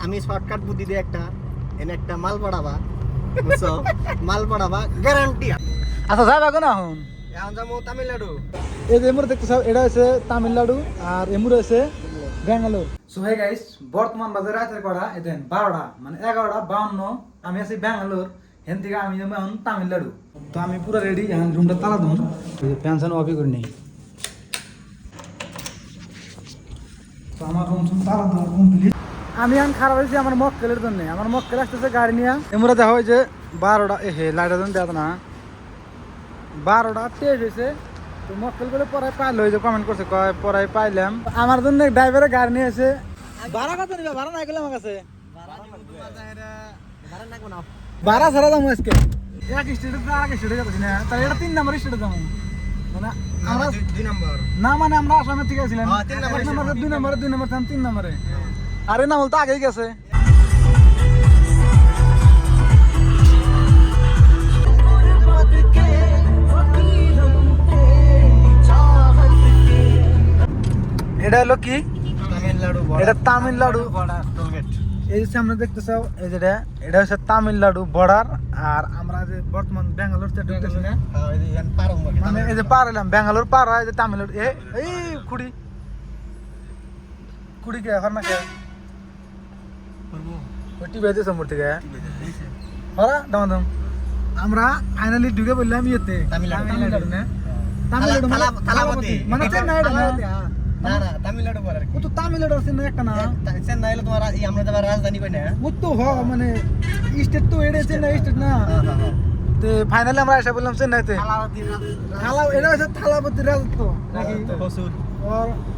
আমি শর্টকাট বুদ্ধি দিয়ে একটা মাল পড়াবা বুঝছো মাল পড়াবা গ্যারান্টি। আচ্ছা যাবে এখন এখন এখন যাবো তামিলনাড়ু। এই যে এমুর দেখতেছ এটা হচ্ছে তামিলনাড়ু আর এমুর হচ্ছে ব্যাঙ্গালোর। সো হে গাইস বর্তমান বাজারে রাতের কটা এদেন 12টা মানে 11:52 আমি আছি ব্যাঙ্গালোর হেন থেকে আমি যাবো এখন তামিলনাড়ু। তো আমি পুরো রেডি এখন রুমটা তালা দেবো ফ্যান অফই করে নেই। তো আমার রুম তালা দেওয়া কমপ্লিট। আমি এখন খারাপ হয়েছি আমার মক্কেলের জন্য। আমার মক্কেল আসতেছে গাড়ি নিয়ে এমরা দেখা হয় যে 12টা হে লাইটার জন্য দেয় না 12টা 23 হয়েছে। তো মক্কেল বলে পড়ায় পাইলো ওই যে কমেন্ট করছে কয় পড়ায় পাইলাম। আমার জন্য ড্রাইভারে গাড়ি নিয়ে এসে ভাড়া কত নিবে? ভাড়া নাই গেলে আমার কাছে ভাড়া ছাড়া যাবো আজকে এক স্টেটে আর এক স্টেটে যাচ্ছি না। তাহলে এটা 3 নম্বর স্টেটে যাবো মানে আমরা 2 নম্বর না মানে আমরা আসামের থেকে ছিলাম 3 নম্বর 2 নম্বরে 3 নম্বরে আরে না বলতে আগেই গেছে। এটা হলো কি তামিলনাড়ু এটা তামিলনাড়ু বর্ডার টোলগেট। এই যে সামনে দেখতেছো এই যেটা এটা হচ্ছে তামিলনাড়ু বর্ডার। আর আমরা যে বর্তমান ব্যাঙ্গালোর ঢুকতেছি না এই যে এখন পার হবো মানে এই যে পার হলাম ব্যাঙ্গালোর পার হয় যে তামিলনাড়ু এই কুড়ি কুড়ি কে এখন না কে ওটি বেজে সম্পর্ক থেকে হরা দাম দাম আমরা ফাইনালি ঢুকে বললাম ইয়েতে তামিলনাড়ু না তামিলনাড়ু থালাপতি মানে চেন্নাই না না তামিলনাড়ু বর্ডার ও তো তামিলনাড়ু চেন্নাই একটা না চেন্নাই হলো তোমার এই আমরা যাবার রাজধানী কই না ও তো হ মানে স্টেট তো এড়ে চেন্নাই স্টেট না। তো ফাইনালি আমরা এসে বললাম চেন্নাইতে থালা এটা হচ্ছে থালাপতি রাজত্ব নাকি হসুর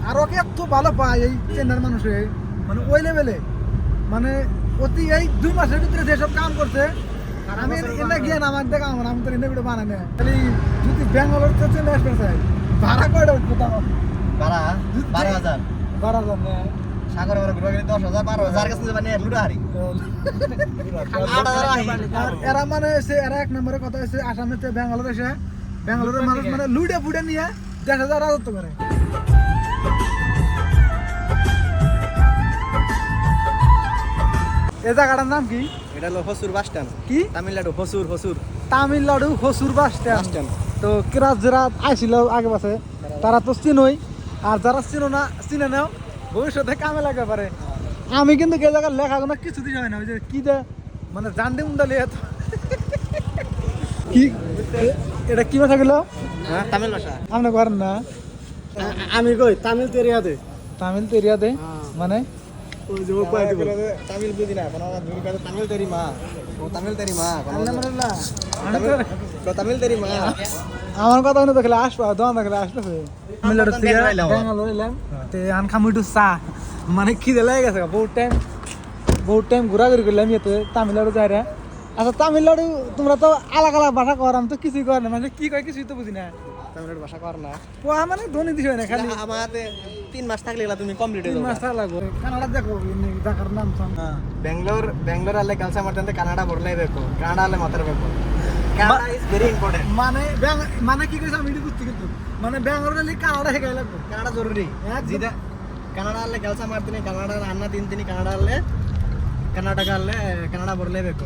আর ওকে এত ভালো পায় এই চেন্নাইয়ের মানুষে মানে ওই লেভেলে মানে অতি এই 2 মাসের ভিতরে যেসব কাম করছে আমি এটা গিয়ে না আমার দেখা আমি তো এনে ভিডিও বানাই না খালি যদি ব্যাঙ্গালোর তো চেন্নাই আসতে চাই ভাড়া কয়টা উঠবো তাও ভাড়া 12,000 12,000 না সাগর ঘুরে গেলে 10,000 12,000 কাছে যাবা নিয়ে লুটা হারি আর এরা মানে এরা এক নম্বরের কথা হচ্ছে আসামে থেকে ব্যাঙ্গালোর এসে ব্যাঙ্গালোরের মানুষ মানে লুটে ফুটে নিয়ে 10,000 রাজত্ব করে। এই জায়গাটার নাম কি? এটা হলো হসুর বাস স্ট্যান্ড। কি তামিলনাড়ু হসুর তামিলনাড়ু হসুর বাস স্ট্যান্ড। তো কিরাত যারা আইছিল আগে পাশে তারা তো চিনোই আর যারা চিনে নাও ভবিষ্যতে কামে লাগতে পারে। আমি কিন্তু কে জায়গার লেখাগুলো কিছু দিন হয় না ওই যে কি দে মানে জান্ডি মুন্ডালি কি এটা কি ভাষা গেল? হ্যাঁ তামিল ভাষা আপনি করেন না আমি কই তামিল তেরিয়া দে মানে ওই যে ও কয় দিব তামিল বুঝি না কোন দুই কথা তামিল তেরি মা ও তামিল তেরি মা তামিল তেরি মা আমার কথা হলো দেখলে আসবা দোকান দেখলে আসতেছে তামিলনাড়ু থেকে ব্যাঙ্গালোর এলাম তে আন খামু একটু চা মানে খিদে লেগে গেছে বহুত টাইম ঘোরাঘুরি করলাম ইয়েতে তামিলনাড়ু যাই রে। আচ্ছা তামিলনাড়ু তোমরা তো আলাদা আলাদা ভাষা কর আমি তো কিছুই কর না মানে কি কয় কিছুই তো বুঝি না। তামিলনাড়ু ভাষা কর না ও মানে ধনী দিছ না খালি আমাদের 3 মাস থাকলে তুমি কমপ্লিট হয়ে 3 মাস লাগবে কানাডা দেখো ঢাকার নাম ಬೆಂಗಳೂರು ಅಲ್ಲೇ ಕೆಲಸ ಮಾಡ್ತಂದ್ರೆ ಕನ್ನಡ ಬರಲೇಬೇಕು ಕನ್ನಡ ಅಲ್ಲೇ ಮಾತಾಡಬೇಕು ಕನ್ನಡ ಇಸ್ ವೆರಿ ಇಂಪಾರ್ಟೆಂಟ್ মানে কি কইছ আমি এটা বুঝতে কিন্তু মানে ব্যাঙ্গালোরে কানাডা শেখাই লাগবে ಕನ್ನಡ ಜರೂರಿ ಜಿದೆ ಕನ್ನಡ ಅಲ್ಲೇ ಕೆಲಸ ಮಾಡ್ತೀನಿ ಕನ್ನಡ ಅನ್ನ ತಿಂತೀನಿ ಕನ್ನಡ ಅಲ್ಲೇ ಕರ್ನಾಟಕ ಅಲ್ಲೇ ಕನ್ನಡ ಬರಲೇಬೇಕು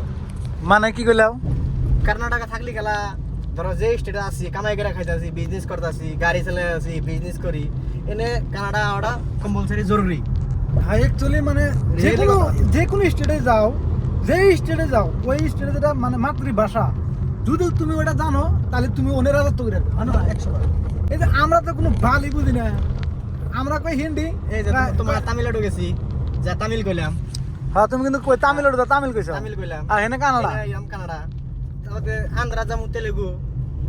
মানে কি কইলাও কর্ণাটক থাকলি গেলা ধরো যে স্টেটে আসি কামাই করে খাইতাছি বিজনেস করতেছি গাড়ি চালাই আছি বিজনেস করি এনে কানাডা ওটা কম্পালসারি জরুরি। হ্যাঁ অ্যাকচুয়ালি মানে যে কোনো স্টেটে যাও ওই স্টেটে যেটা মানে মাতৃভাষা যদি তুমি ওটা জানো তাহলে তুমি অনেক রাজত্ব করে রাখবে না 100%। এই যে আমরা তো কোনো বালি বুঝি না আমরা কই হিন্দি এই যে তোমার তামিলনাড়ু গেছি যা তামিল কইলাম। হ্যাঁ তুমি কিন্তু কই তামিলনাড়ু তামিল কইছো তামিল কইলাম আর হেনে কানাডা কানাডা তারপরে আন্ধ্রা যাবো তেলেগু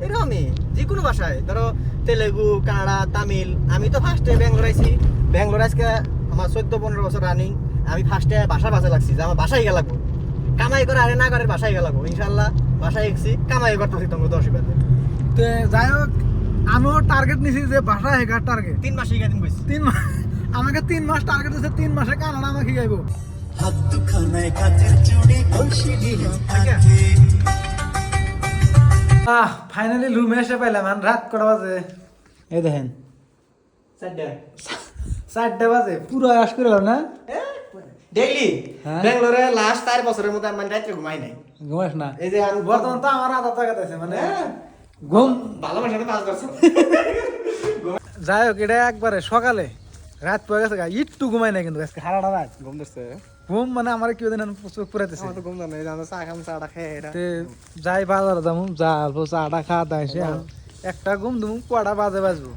এরকমই যে কোনো ভাষায় ধরো তেলেগু কানাডা তামিল। আমি তো ফার্স্টে ব্যাঙ্গালোর আজকে আমার 14-15 বছর রানিং আমি ফার্স্টে ভাষা লাগছি যে আমার ভাষাই গেলাগো কামাই করে আরে না করে ভাষাই গেলাগো ইনশাল্লাহ ভাষাই গেছি কামাই করতেছি তোমাকে 10 বাজে। তো যাই হোক আমিও টার্গেট নিছি যে ভাষা শেখার টার্গেট 3 মাস শিখা দিন কইছি 3 মাস আমাকে 3 মাস টার্গেট দিছে 3 মাসে কানাডা আমাকে শিখাইবো। ফাইনালি রুমে এসে পাইলাম রাত কটা বাজে এই দেখেন 4টা বাজে পুরো আশ করে না ডেইলি হ্যাঁ? ব্যাঙ্গালোরে লাস্ট 4 বছরের মধ্যে আমি রাত্রে ঘুমাই নাই। ঘুমাস না এই যে আমি বর্তমান তো আমার আদা টাকা আছে মানে হ্যাঁ, ঘুম ভালোবাসার সাথে পাস করছো। যাই হোক এটা একবারে সকালে রাত পড়ে গেছে গা, একটু ঘুমাই না কিন্তু আজকে সারাটা রাত ঘুম ধরছে। ঘুম মানে আমার কি দিন চোখ পুরাইতেছে আমার তো ঘুম ধরে নাই, জানো চা খাম, চাটা খেয়ে এটা। তে যাই বাজারে যাবো যা চাটা খাওয়া দাওয়া এসে একটা ঘুম দুম কটা বাজে বাজবো